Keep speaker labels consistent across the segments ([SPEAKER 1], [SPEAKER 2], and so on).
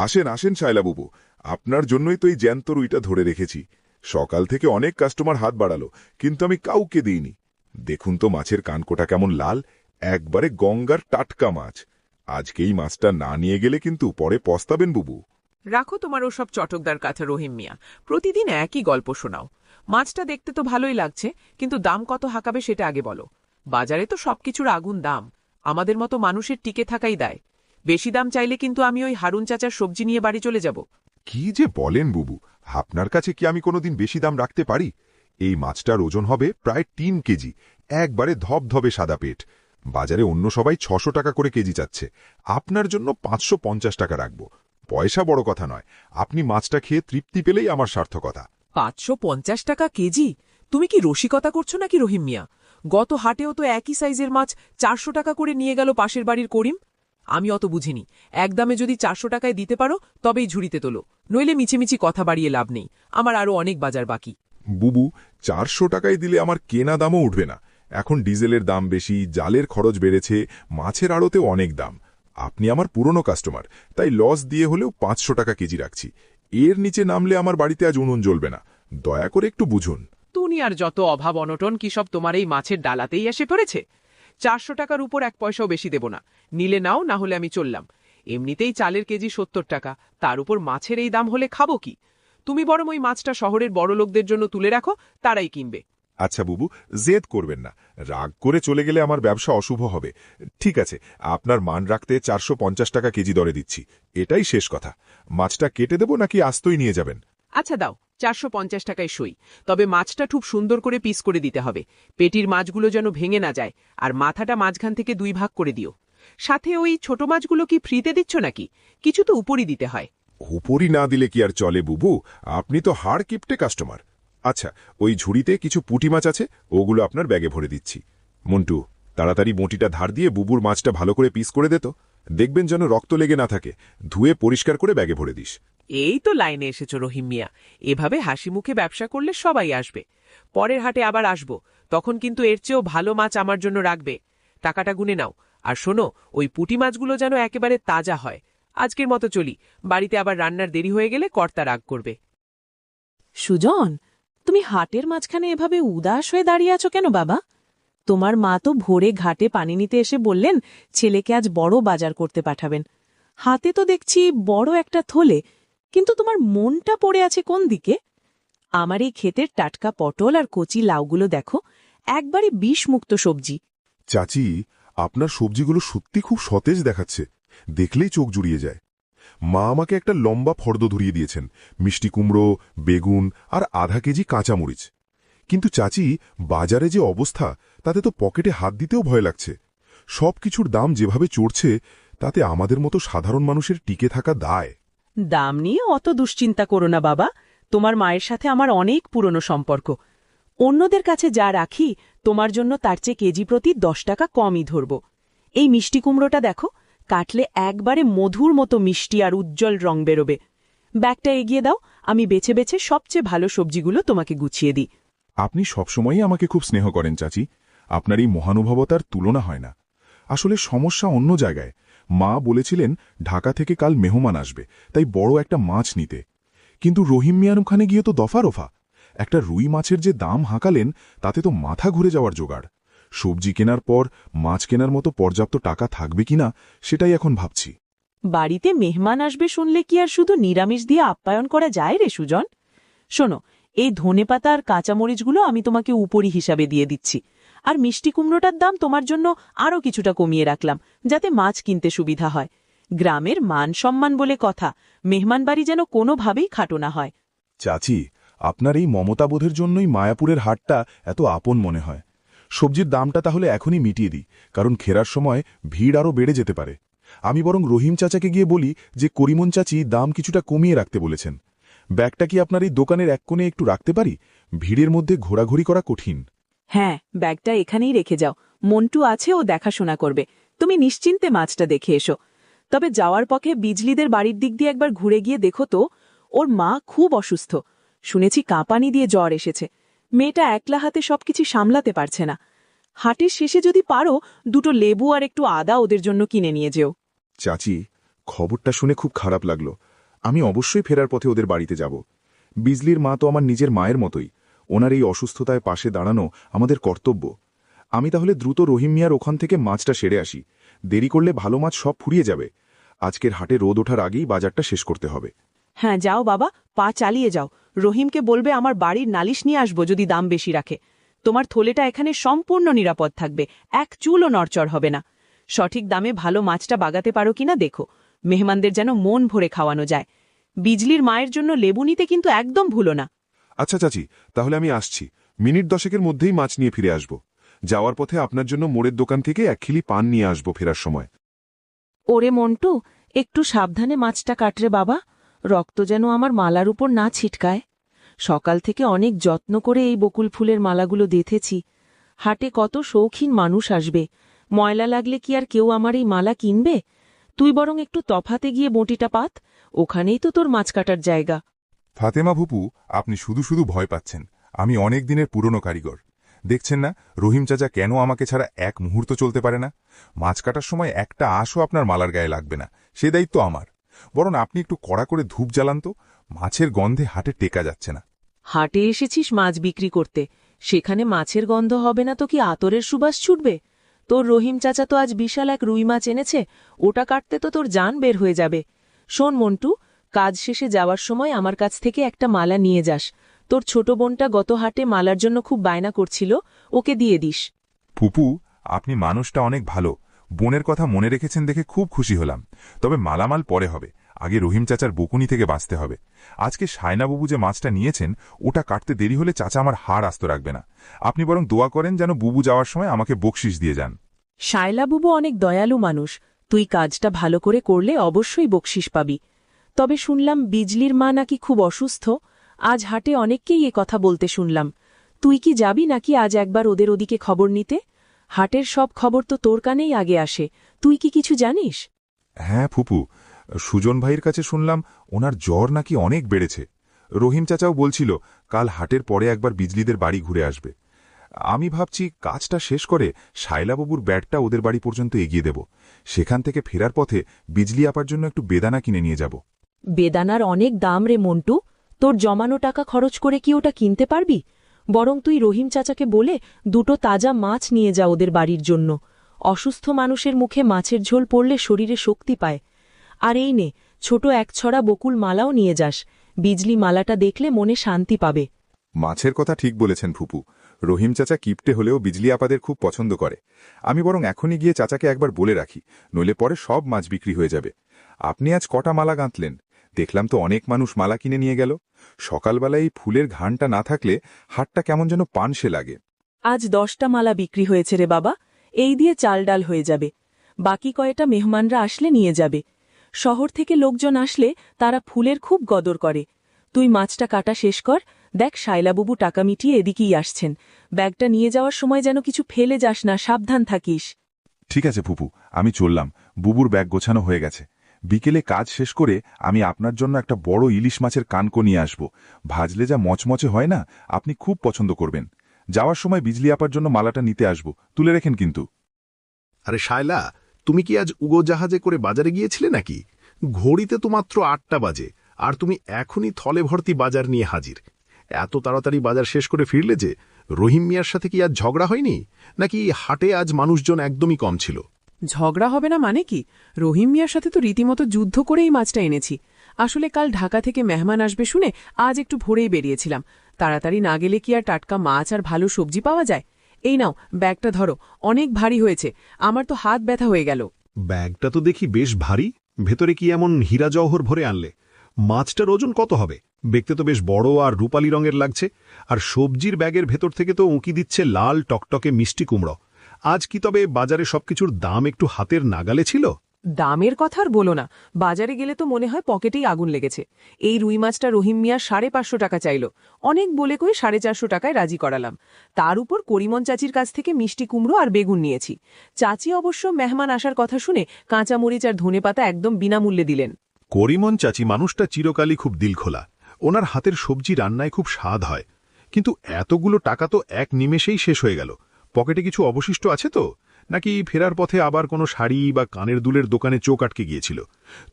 [SPEAKER 1] আসেন আসেন শায়লাবাবু, আপনার জন্যই তো এই জ্যান্ত রুইটা ধরে রেখেছি। সকাল থেকে অনেক কাস্টমার হাত বাড়ালো, কিন্তু আমি কাউকে দিইনি। দেখুন তো মাছের কানকোটা কেমন লাল, একবারে গঙ্গার টাটকা মাছ। আজকে এই মাছটা না নিয়ে গেলে কিন্তু পরে পস্তাবেন বুবু।
[SPEAKER 2] রাখো তোমার ওসব চটকদার কথা রহিম মিয়া, প্রতিদিন একই গল্প শোনাও। মাছটা দেখতে তো ভালোই লাগছে, কিন্তু দাম কত হাঁকাবে সেটা আগে বলো। বাজারে তো সবকিছুর আগুন দাম, আমাদের মতো মানুষের টিকে থাকাই দায়। বেশি দাম চাইলে কিন্তু আমি ওই হারুন চাচার সবজি নিয়ে বাড়ি চলে যাব।
[SPEAKER 1] কি যে বলেন বুবু, আপনার কাছে কি আমি কোনোদিন বেশি দাম রাখতে পারি? এই মাছটার ওজন হবে প্রায় ৩ কেজি, একবারে ধবধবে সাদা পেট। বাজারে অন্য সবাই ৬০০ টাকা করে কেজি চাচ্ছে, আপনার জন্য ৫৫০ টাকা রাখব। পয়সা বড় কথা নয়, আপনি মাছটা খেয়ে তৃপ্তি পেলেই আমার সার্থকতা।
[SPEAKER 2] ৫৫০ টাকা কেজি? তুমি কি রসিকতা করছো নাকি রহিম মিয়া? গত হাটেও তো একই সাইজের মাছ ৪০০ টাকা করে নিয়ে গেল পাশের বাড়ির করিম। আমি অত বুঝিনি, একদামে যদি ৪০০ টাকায় দিতে পারো তবেই ঝুড়িতে তোলো, নইলে মিছিমিছি কথা বাড়িয়ে লাভ নেই, আমার আরও অনেক বাজার বাকি।
[SPEAKER 1] বুবু, ৪০০ টাকায় দিলে আমার কেনা দামও উঠবে না। এখন ডিজেলের দাম বেশি, জালের খরচ বেড়েছে, মাছের আড়তেও অনেক দাম। আপনি আমার পুরনো কাস্টমার, তাই লস দিয়ে হলেও ৫০০ টাকা কেজি রাখছি। এর নিচে নামলে আমার বাড়িতে আজ উনুন জ্বলবে না, দয়া করে একটু বুঝুন।
[SPEAKER 2] দুনিয়ার যত অভাব অনটন কি সব তোমার এই মাছের ডালাতেই এসে পড়েছে? ৪০০ টাকার উপর ১ পয়সাও বেশি দেব না, নিলে নাও, না হলে আমি চললাম। এমনিতেই চালের কেজি ৭০ টাকা, তার উপর মাছের এই দাম হলে খাবো কি? তুমি বরং ওই মাছটা শহরের বড় লোকদের জন্য তুলে রাখো, তারাই কিনবে।
[SPEAKER 1] আচ্ছা বুবু, জেদ করবেন না। রাগ করে চলে গেলে আমার ব্যবসা অশুভ হবে। ঠিক আছে, আপনার মান রাখতে ৪৫০ টাকা কেজি দরে দিচ্ছি, এটাই শেষ কথা। মাছটা কেটে দেব নাকি আস্তই নিয়ে যাবেন?
[SPEAKER 2] আচ্ছা দাও, ৪৫০ টাকায় সই। তবে মাছটা খুব সুন্দর করে পিস করে দিতে হবে, পেটির মাছগুলো যেন ভেঙে না যায়, আর মাথাটা মাঝখান থেকে ২ ভাগ করে দিও। সাথে ওই ছোট মাছগুলো কি ফ্রিতে দিচ্ছ নাকি? কিছু তো উপরই দিতে হয়।
[SPEAKER 1] উপরই না দিলে কি আর চলে বুবু? আপনি তো হাড় কিপটে কাস্টমার। আচ্ছা, ওই ঝুড়িতে কিছু পুঁটি মাছ আছে, ওগুলো আপনার ব্যাগে ভরে দিচ্ছি। মন্টু, তাড়াতাড়ি বঁটিটা ধার দিয়ে বুবুর মাছটা ভালো করে পিস করে দে তো। দেখবেন যেন রক্ত লেগে না থাকে, ধুয়ে পরিষ্কার করে ব্যাগে ভরে দিস।
[SPEAKER 2] এই তো লাইনে এসেছ রহিম মিয়া, এভাবে হাসি মুখে ব্যবসা করলে সবাই আসবে। পরের হাটে আবার আসব, তখন কিন্তু এর চেয়েও ভালো মাছ আমার জন্য রাখবে। টাকাটা গুনে নাও, আর শোনো, ওই পুঁটি মাছগুলো যেন একেবারে তাজা হয়। আজকের মতো চলি, বাড়িতে আবার রান্নার দেরি হয়ে গেলে কর্তা রাগ করবে।
[SPEAKER 3] সুজন, তুমি হাটের মাঝখানে এভাবে উদাস হয়ে দাঁড়িয়ে আছো কেন বাবা? তোমার মা তো ভোরে ঘাটে পানি নিতে এসে বললেন ছেলেকে আজ বড় বাজার করতে পাঠাবেন। হাতে তো দেখছি বড় একটা থলে, কিন্তু তোমার মনটা পড়ে আছে কোন দিকে? আমার এই ক্ষেতের টাটকা পটল আর কচি লাউগুলো দেখো, একবারে বিষমুক্ত সবজি।
[SPEAKER 1] চাচি, আপনার সবজিগুলো সত্যি খুব সতেজ দেখাচ্ছে, দেখলেই চোখ জুড়িয়ে যায়। মা আমাকে একটা লম্বা ফর্দ ধরিয়ে দিয়েছেন, মিষ্টি কুমড়ো, বেগুন আর আধা কেজি কাঁচামরিচ। কিন্তু চাচি, বাজারে যে অবস্থা, তাতে তো পকেটে হাত দিতেও ভয় লাগছে। সবকিছুর দাম যেভাবে চড়ছে, তাতে আমাদের মতো সাধারণ মানুষের টিকে থাকা দায়।
[SPEAKER 3] দাম নিয়ে অত দুশ্চিন্তা করো না বাবা, তোমার মায়ের সাথে আমার অনেক পুরনো সম্পর্ক। অন্যদের কাছে যা রাখি, তোমার জন্য তার চেয়ে কেজি প্রতি ১০ টাকা কমই ধরব। এই মিষ্টি কুমড়োটা দেখো, কাটলে একবারে মধুর মতো মিষ্টি আর উজ্জ্বল রং বেরোবে। ব্যাগটা এগিয়ে দাও, আমি বেছে বেছে সবচেয়ে ভালো সবজিগুলো তোমাকে গুছিয়ে দিই।
[SPEAKER 1] আপনি সবসময়ই আমাকে খুব স্নেহ করেন চাচি, আপনার এই মহানুভবতার তুলনা হয় না। আসলে সমস্যা অন্য জায়গায়। মা বলেছিলেন ঢাকা থেকে কাল মেহমান আসবে, তাই বড় একটা মাছ নিতে। কিন্তু রহিম মিয়ার ওখানে গিয়ে তো দফারফা। একটা রুই মাছের যে দাম হাঁকালেন, তাতে তো মাথা ঘুরে যাওয়ার জোগাড়। সবজি কেনার পর মাছ কেনার মতো পর্যাপ্ত টাকা থাকবে কিনা, সেটাই এখন ভাবছি।
[SPEAKER 3] বাড়িতে মেহমান আসবে শুনলে কি আর শুধু নিরামিষ দিয়ে আপ্যায়ন করা যায় রে সুজন? শোনো, এই ধনেপাতা আর কাঁচামরিচগুলো আমি তোমাকে উপরি হিসাবে দিয়ে দিচ্ছি, আর মিষ্টি কুমড়োটার দাম তোমার জন্য আরও কিছুটা কমিয়ে রাখলাম, যাতে মাছ কিনতে সুবিধা হয়। গ্রামের মান সম্মান বলে কথা, মেহমান বাড়ি যেন কোনোভাবেই খাটো না হয়।
[SPEAKER 1] চাচি, আপনার এই মমতাবোধের জন্যই মায়াপুরের হাটটা এত আপন মনে হয়। সবজির দামটা তাহলে এখনই মিটিয়ে দিই, কারণ খেরার সময় ভিড় আরও বেড়ে যেতে পারে। আমি বরং রহিম চাচাকে গিয়ে বলি যে করিমন চাচি দাম কিছুটা কমিয়ে রাখতে বলেছেন। ব্যাগটা কি আপনার এই দোকানের এক কোণে একটু রাখতে পারি? ভিড়ের মধ্যে ঘোরাঘুরি করা কঠিন।
[SPEAKER 3] হ্যাঁ, ব্যাগটা এখানেই রেখে যাও, মন্টু আছে, ও দেখাশোনা করবে। তুমি নিশ্চিন্তে মাছটা দেখে এসো। তবে যাওয়ার পথে বিজলিদের বাড়ির দিক দিয়ে একবার ঘুরে গিয়ে দেখো তো, ওর মা খুব অসুস্থ, শুনেছি কাঁপানি দিয়ে জ্বর এসেছে। মেয়েটা একলা হাতে সবকিছু সামলাতে পারছে না। হাটের শেষে যদি পারো, দুটো লেবু আর একটু আদা ওদের জন্য কিনে নিয়ে যেও।
[SPEAKER 1] চাচি, খবরটা শুনে খুব খারাপ লাগলো। আমি অবশ্যই ফেরার পথে ওদের বাড়িতে যাব। বিজলির মা তো আমার নিজের মায়ের মতোই, ওনার এই অসুস্থতায় পাশে দাঁড়ানো আমাদের কর্তব্য। আমি তাহলে দ্রুত রহিম মিয়ার ওখান থেকে মাছটা সেরে আসি, দেরি করলে ভালো মাছ সব ফুরিয়ে যাবে। আজকের হাটে রোদ ওঠার আগেই বাজারটা শেষ করতে হবে।
[SPEAKER 3] হ্যাঁ যাও বাবা, পা চালিয়ে যাও। রহিমকে বলবে আমার বাড়ির নালিশ নিয়ে আসবো যদি দাম বেশি রাখে। তোমার থলেটা এখানে সম্পূর্ণ নিরাপদ থাকবে, এক চুলও নড়চড় হবে না। সঠিক দামে ভালো মাছটা বাগাতে পারো কিনা দেখো, মেহমানদের যেন মন ভরে খাওয়ানো যায়। বিজলির মায়ের জন্য লেবু নিতে কিন্তু একদম ভুলো না।
[SPEAKER 1] আচ্ছা চাচি, তাহলে আমি আসছি। মিনিট 10-এর মধ্যেই মাছ নিয়ে ফিরে আসব। যাওয়ার পথে আপনার জন্য মোড়ের দোকান থেকে 1 খিলি পান নিয়ে আসব ফেরার সময়।
[SPEAKER 3] ওরে মন্টু, একটু সাবধানে মাছটা কাটরে বাবা, রক্ত যেন আমার মালার উপর না ছিটকায়। সকাল থেকে অনেক যত্ন করে এই বকুল ফুলের মালাগুলো দেথেছি। হাটে কত শৌখিন মানুষ আসবে, ময়লা লাগলে কি আর কেউ আমার এই মালা কিনবে? তুই বরং একটু তফাতে গিয়ে বঁটিটা পাত, ওখানেই তো তোর মাছ কাটার জায়গা।
[SPEAKER 4] ফাতেমা ফুপু, আপনি শুধু শুধু ভয় পাচ্ছেন। আমি অনেক দিনের পুরনো কারিগর। দেখছেন না রহিম চাচা কেন আমাকে ছাড়া এক মুহূর্ত চলতে পারে না? মাছ কাটার সময় একটা আঁশও আপনার মালার গায়ে লাগবে না, সে দায়িত্ব আমার। বরং আপনি একটু কড়া করে ধূপ জ্বালান তো, মাছের গন্ধে হাটে টেকা যাচ্ছে না।
[SPEAKER 3] হাটে এসেছিস মাছ বিক্রি করতে, সেখানে মাছের গন্ধ হবে না তো কি আতরের সুবাস ছুটবে? তোর রহিম চাচা তো আজ বিশাল এক রুই মাছ এনেছে, ওটা কাটতে তো তোর জান বের হয়ে যাবে। শোন মন্টু, কাজ শেষে যাওয়ার সময় আমার কাছ থেকে একটা মালা নিয়ে যাস। তোর ছোট বোনটা গত হাটে মালার জন্য খুব বায়না করছিল, ওকে দিয়ে দিস।
[SPEAKER 4] ফুপু, আপনি মানুষটা অনেক ভালো, বোনের কথা মনে রেখেছেন দেখে খুব খুশি হলাম। তবে মালামাল পরে হবে, আগে রহিম চাচার বকুনি থেকে বাঁচতে হবে। আজকে সায়নাবাবু যে মাছটা নিয়েছেন, ওটা কাটতে দেরি হলে চাচা আমার হাড় আস্ত রাখবে না। আপনি বরং দোয়া করেন যেন বুবু যাওয়ার সময় আমাকে বকশিস দিয়ে যান।
[SPEAKER 3] শায়লাবুবু অনেক দয়ালু মানুষ, তুই কাজটা ভালো করে করলে অবশ্যই বকশিস পাবি। তবে শুনলাম বিজলির মা নাকি খুব অসুস্থ, আজ হাটে অনেককেই এ কথা বলতে শুনলাম। তুই কি যাবি নাকি আজ একবার ওদের ওদিকে খবর নিতে? হাটের সব খবর তো তোর কানেই আগে আসে, তুই কি কিছু জানিস?
[SPEAKER 4] হ্যাঁ ফুপু, সুজন ভাইয়ের কাছে শুনলাম ওনার জ্বর নাকি অনেক বেড়েছে। রহিম চাচাও বলছিল কাল হাটের পরে একবার বিজলিদের বাড়ি ঘুরে আসবে। আমি ভাবছি কাজটা শেষ করে শায়লাবাবুর ব্যাটটা ওদের বাড়ি পর্যন্ত এগিয়ে দেব। সেখান থেকে ফেরার পথে বিজলি আপার জন্য একটু বেদানা কিনে নিয়ে যাব।
[SPEAKER 3] বেদানার অনেক দাম রে মন্টু, তোর জমানো টাকা খরচ করে কি ওটা কিনতে পারবি? বরং তুই রহিম চাচাকে বলে 2টো তাজা মাছ নিয়ে যা ওদের বাড়ির জন্য। অসুস্থ মানুষের মুখে মাছের ঝোল পড়লে শরীরে শক্তি পায়। আর এই নে, ছোট 1 ছড়া বকুল মালাও নিয়ে যাস, বিজলি মালাটা দেখলে মনে শান্তি পাবে।
[SPEAKER 1] মাছের কথা ঠিক বলেছেন ফুপু, রহিম চাচা কিপটে হলেও বিজলি আপাদের খুব পছন্দ করে। আমি বরং এখনই গিয়ে চাচাকে একবার বলে রাখি, নইলে পরে সব মাছ বিক্রি হয়ে যাবে। আপনি আজ কটা মালা গাঁথলেন? দেখলাম তো অনেক মানুষ মালা কিনে নিয়ে গেল। সকালবেলা এই ফুলের ঘানটা না থাকলে হাটটা কেমন যেন পানসে লাগে।
[SPEAKER 3] আজ 10টা মালা বিক্রি হয়েছে রে বাবা, এই দিয়ে চাল ডাল হয়ে যাবে। বাকি কয়টা মেহমানরা আসলে নিয়ে যাবে। শহর থেকে লোকজন আসলে তারা ফুলের খুব গদর করে। তুই মাছটা কাটা শেষ কর, দেখ শায়লাবুবু টাকা মিটিয়ে এদিকেই আসছেন। ব্যাগটা নিয়ে যাওয়ার সময় যেন কিছু ফেলে যাস না, সাবধান থাকিস।
[SPEAKER 4] ঠিক আছে ফুপু, আমি চললাম। বুবুর ব্যাগ গোছানো হয়ে গেছে। বিকেলে কাজ শেষ করে আমি আপনার জন্য একটা বড় ইলিশ মাছের কানকো নিয়ে আসব। ভাজলে যা মচমচে হয় না, আপনি খুব পছন্দ করবেন। যাওয়ার সময় বিজলি আপার জন্য মালাটা নিতে আসব, তুলে রেখেন কিন্তু।
[SPEAKER 5] আরে শায়লা, তুমি কি আজ উড়োজাহাজে করে বাজারে গিয়েছিলে নাকি? ঘড়িতে তো মাত্র 8টা বাজে, আর তুমি এখনই থলে ভর্তি বাজার নিয়ে হাজির। এত তাড়াতাড়ি বাজার শেষ করে ফিরলে যে? রহিম মিয়ার সাথে কি আজ ঝগড়া হয়নি? নাকি হাটে আজ মানুষজন একদমই কম ছিল?
[SPEAKER 2] ঝগড়া হবে না মানে কি? রহিম মিয়ার সাথে তো রীতিমতো যুদ্ধ করেই মাছটা এনেছি। আসলে কাল ঢাকা থেকে মেহমান আসবে শুনে আজ একটু ভোরেই বেরিয়েছিলাম। তাড়াতাড়ি না গেলে কি আর টাটকা মাছ আর ভালো সবজি পাওয়া যায়? এই নাও, ব্যাগটা ধরো, অনেক ভারী হয়েছে, আমার তো হাত ব্যথা হয়ে গেল।
[SPEAKER 5] ব্যাগটা তো দেখি বেশ ভারী, ভেতরে কি এমন হীরা জওহর ভরে আনলে? মাছটার ওজন কত হবে? দেখতে তো বেশ বড় আর রূপালী রঙের লাগছে। আর সবজির ব্যাগের ভেতর থেকে তো উঁকি দিচ্ছে লাল টকটকে মিষ্টি কুমড়ো। আজ কি তবে বাজারে সবকিছুর দাম একটু হাতের নাগালে ছিল?
[SPEAKER 2] দামের কথা আর বলো না, বাজারে গেলে তো মনে হয় পকেটেই আগুন লেগেছে। এই রুই মাছটা রহিম মিয়া 550 টাকা চাইল, অনেক বলে কই 450 টাকায় রাজি করালাম। তার উপর করিমন চাচির কাছ থেকে মিষ্টি কুমড়ো আর বেগুন নিয়েছি। চাচি অবশ্য মেহমান আসার কথা শুনে কাঁচামরিচ আর ধনেপাতা একদম বিনামূল্যে দিলেন।
[SPEAKER 5] করিমন চাচি মানুষটা চিরকালই খুব দিলখোলা, ওনার হাতের সবজি রান্নায় খুব স্বাদ হয়। কিন্তু এতগুলো টাকা তো এক নিমেষেই শেষ হয়ে গেল। পকেটে কিছু অবশিষ্ট আছে তো? নাকি ফেরার পথে আবার কোনো শাড়ি বা কানের দুলের দোকানে চোখ আটকে গিয়েছিল?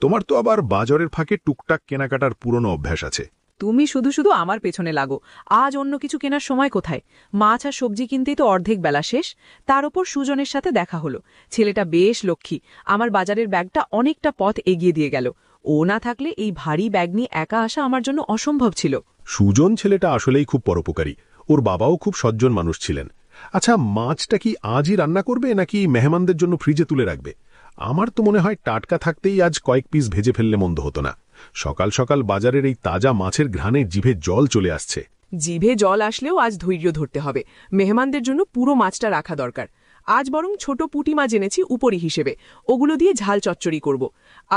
[SPEAKER 5] তোমার তো আবার বাজারের ফাঁকে টুকটাক কেনাকাটার পুরনো অভ্যাস আছে।
[SPEAKER 6] তুমি শুধু শুধু আমার পেছনে লাগো। আজ অন্য কিছু কেনার সময় কোথায়? মাছ আর সবজি কিনতেই তো অর্ধেক বেলা শেষ। তার ওপর সুজনের সাথে দেখা হলো। ছেলেটা বেশ লক্ষ্মী, আমার বাজারের ব্যাগটা অনেকটা পথ এগিয়ে দিয়ে গেল। ও না থাকলে এই ভারী ব্যাগ নিয়ে একা আসা আমার জন্য অসম্ভব ছিল।
[SPEAKER 5] সুজন ছেলেটা আসলেই খুব পরোপকারী। ওর বাবাও খুব সজ্জন মানুষ ছিলেন। আচ্ছা, মাছটা কি আজই রান্না করবে নাকি মেহমানদের জন্য ফ্রিজে তুলে রাখবে? আমার তো মনে হয় টাটকা থাকতেই আজ কয়েক পিস ভেজে ফেললে মন্দ হতো না। সকাল সকাল বাজারের এই তাজা মাছের ঘ্রাণে জিভে জল চলে আসছে।
[SPEAKER 6] জিভে জল আসলেও আজ ধৈর্য ধরতে হবে। মেহমানদের জন্য পুরো মাছটা রাখা দরকার। আজ বরং ছোট পুঁটি মাছ এনেছি উপরি হিসেবে, ওগুলো দিয়ে ঝাল চচ্চড়ি করব।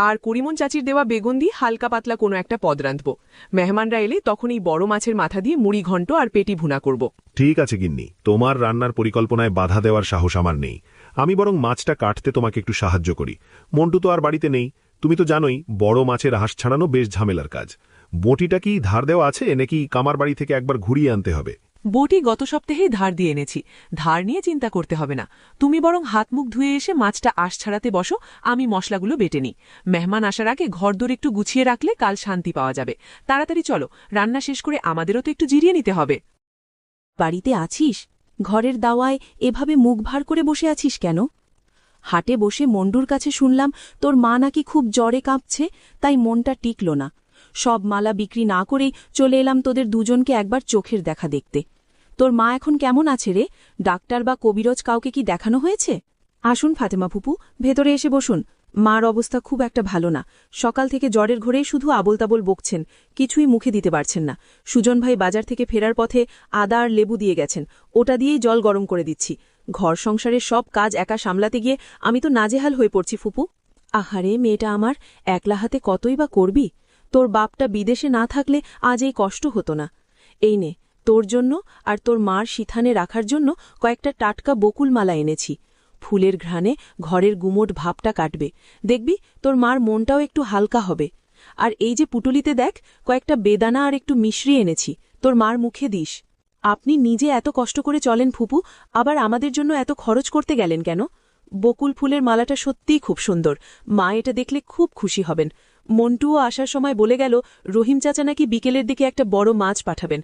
[SPEAKER 6] আর করিমন চাচির দেওয়া বেগুন দিয়ে হালকা পাতলা কোনো একটা পদ রাঁধব। মেহমানরা এলে তখন এই বড় মাছের মাথা দিয়ে মুড়ি ঘন্ট আর পেটি ভুনা করব।
[SPEAKER 5] ঠিক আছে গিন্নি, তোমার রান্নার পরিকল্পনায় বাধা দেওয়ার সাহস আমার নেই। আমি বরং মাছটা কাটতে তোমাকে একটু সাহায্য করি। মন্টু তো আর বাড়িতে নেই। তুমি তো জানোই বড় মাছের হাঁস ছাড়ানো বেশ ঝামেলার কাজ। বটিটা কি ধার দেওয়া আছে নাকি কামার বাড়ি থেকে একবার ঘুরিয়ে আনতে হবে?
[SPEAKER 6] বটি গত সপ্তাহেই ধার দিয়ে এনেছি, ধার নিয়ে চিন্তা করতে হবে না। তুমি বরং হাত মুখ ধুয়ে এসে মাছটা আঁশ ছাড়াতে বসো, আমি মশলাগুলো বেটে নিই। মেহমান আসার আগে ঘরদোর একটু গুছিয়ে রাখলে কাল শান্তি পাওয়া যাবে। তাড়াতাড়ি চলো, রান্না শেষ করে আমাদেরও তো একটু জিরিয়ে নিতে হবে।
[SPEAKER 3] বাড়িতে আছিস? ঘরের দাওয়ায় এভাবে মুখ ভার করে বসে আছিস কেন? হাটে বসে মন্ডুর কাছে শুনলাম তোর মা নাকি খুব জ্বরে কাঁপছে, তাই মনটা টিকল না। সব মালা বিক্রি না করেই চলে এলাম তোদের দুজনকে একবার চোখের দেখা দেখতে। তোর মা এখন কেমন আছে রে? ডাক্তার বা কবিরজ কাউকে কি দেখানো হয়েছে? আসুন ফাতেমা ফুপু, ভেতরে এসে বসুন। মার অবস্থা খুব একটা ভালো না। সকাল থেকে জ্বরের ঘোরেই শুধু আবোল তাবোল বকছেন, কিছুই মুখে দিতে পারছেন না। সুজন ভাই বাজার থেকে ফেরার পথে আদা আর লেবু দিয়ে গেছেন, ওটা দিয়েই জল গরম করে দিচ্ছি। ঘর সংসারের সব কাজ একা সামলাতে গিয়ে আমি তো নাজেহাল হয়ে পড়ছি ফুপু। আহারে মেয়েটা আমার, একলা হাতে কতই বা করবি? তোর বাপটা বিদেশে না থাকলে আজ এই কষ্ট হতো না। এই নে, তোর জন্য আর তোর মার সিথানে রাখার জন্য কয়েকটা টাটকা বকুল মালা এনেছি। ফুলের ঘ্রাণে ঘরের গুমোট ভাবটা কাটবে, দেখবি তোর মার মনটাও একটু হালকা হবে। আর এই যে পুটুলিতে দেখ, কয়েকটা বেদানা আর একটু মিশ্রি এনেছি, তোর মার মুখে দিস। আপনি নিজে এত কষ্ট করে চলেন ফুপু, আবার আমাদের জন্য এত খরচ করতে গেলেন কেন? বকুল ফুলের মালাটা সত্যিই খুব সুন্দর, মা এটা দেখলে খুব খুশি হবেন। মন্টুও আসার সময় বলে গেল রহিম চাচা নাকি বিকেলের দিকে একটা বড় মাছ পাঠাবেন।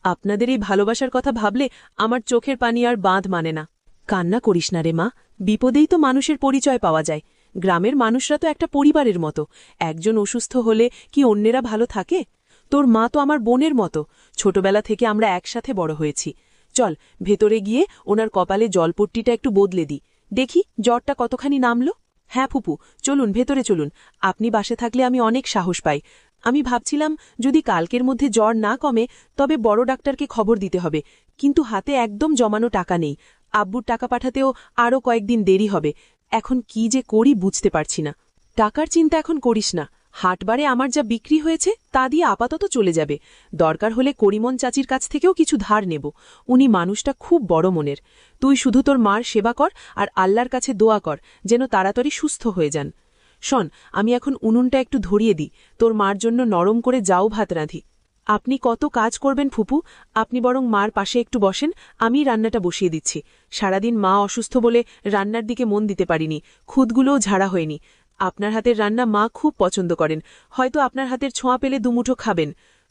[SPEAKER 3] আপনাদের এই ভালোবাসার কথা ভাবলে আমার চোখের পানি আর বাঁধ মানে না। কান্না করিস না রে মা, বিপদেই তো মানুষের পরিচয় পাওয়া যায়। গ্রামের মানুষরা তো একটা পরিবারের মতো, একজন অসুস্থ হলে কি অন্যেরা ভালো থাকে? তোর মা তো আমার বোনের মতো, ছোটবেলা থেকে আমরা একসাথে বড় হয়েছি। চল ভেতরে গিয়ে ওনার কপালে জলপট্টিটা একটু বদলে দিই, দেখি জ্বরটা কতখানি নামল। হ্যাঁ ফুপু, চলুন ভেতরে চলুন। আপনি বাসে থাকলে আমি অনেক সাহস পাই। আমি ভাবছিলাম যদি কালকের মধ্যে জ্বর না কমে তবে বড় ডাক্তারকে খবর দিতে হবে, কিন্তু হাতে একদম জমানো টাকা নেই। আব্বুর টাকা পাঠাতেও আরও কয়েকদিন দেরি হবে। এখন কি যে করি বুঝতে পারছি না। টাকার চিন্তা এখন করিস না, হাটবারে আমার যা বিক্রি হয়েছে তা দিয়ে আপাতত চলে যাবে। দরকার হলে করিমন চাচির কাছ থেকেও কিছু ধার নেব, উনি মানুষটা খুব বড় মনের। তুই শুধু তোর মার সেবা কর আর আল্লাহর কাছে দোয়া কর যেন তাড়াতাড়ি সুস্থ হয়ে যান। শোন, আমি এখন উনুনটা একটু ধরিয়ে দিই, তোর মার জন্য নরম করে যাও ভাত রাঁধি। আপনি কত কাজ করবেন ফুপু, আপনি বরং মার পাশে একটু বসেন, আমি রান্নাটা বসিয়ে দিচ্ছি। সারাদিন মা অসুস্থ বলে রান্নার দিকে মন দিতে পারিনি, খুদগুলোও ঝাড়া হয়নি। আপনার হাতের রান্না মা খুব পছন্দ করেন, হয়তো আপনার হাতের ছোঁয়া পেলে দুমুঠো খাবেন।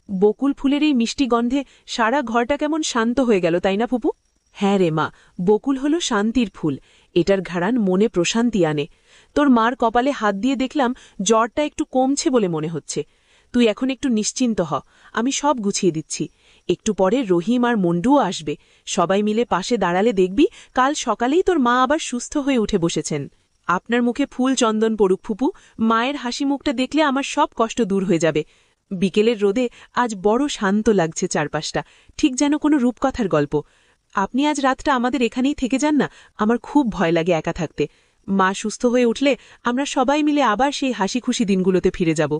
[SPEAKER 3] বকুল ফুলের এই মিষ্টি গন্ধে সারা ঘরটা কেমন শান্ত হয়ে গেল, তাই না ফুপু? হ্যাঁ রে মা, বকুল হল শান্তির ফুল, এটার ঘ্রাণ মনে প্রশান্তি আনে। তোর মার কপালে হাত দিয়ে দেখলাম জ্বরটা একটু কমছে বলে মনে হচ্ছে। তুই এখন একটু নিশ্চিন্ত হ, আমি সব গুছিয়ে দিচ্ছি। একটু পরে রহিম আর মন্ডুও আসবে, সবাই মিলে পাশে দাঁড়ালে দেখবি কাল সকালেই তোর মা আবার সুস্থ হয়ে উঠে বসেছেন। আপনার মুখে ফুল চন্দন পড়ুক ফুপু, মায়ের হাসি মুখটা দেখলে আমার সব কষ্ট দূর হয়ে যাবে। বিকেলের রোদে আজ বড় শান্ত লাগছে চারপাশটা, ঠিক যেন কোনো রূপকথার গল্প। আপনি আজ রাতটা আমাদের এখানেই থেকে যান না, আমার খুব ভয় লাগে একা থাকতে। মা সুস্থ হয়ে উঠলে আমরা সবাই মিলে আবার সেই হাসি খুশি দিনগুলোতে ফিরে যাব।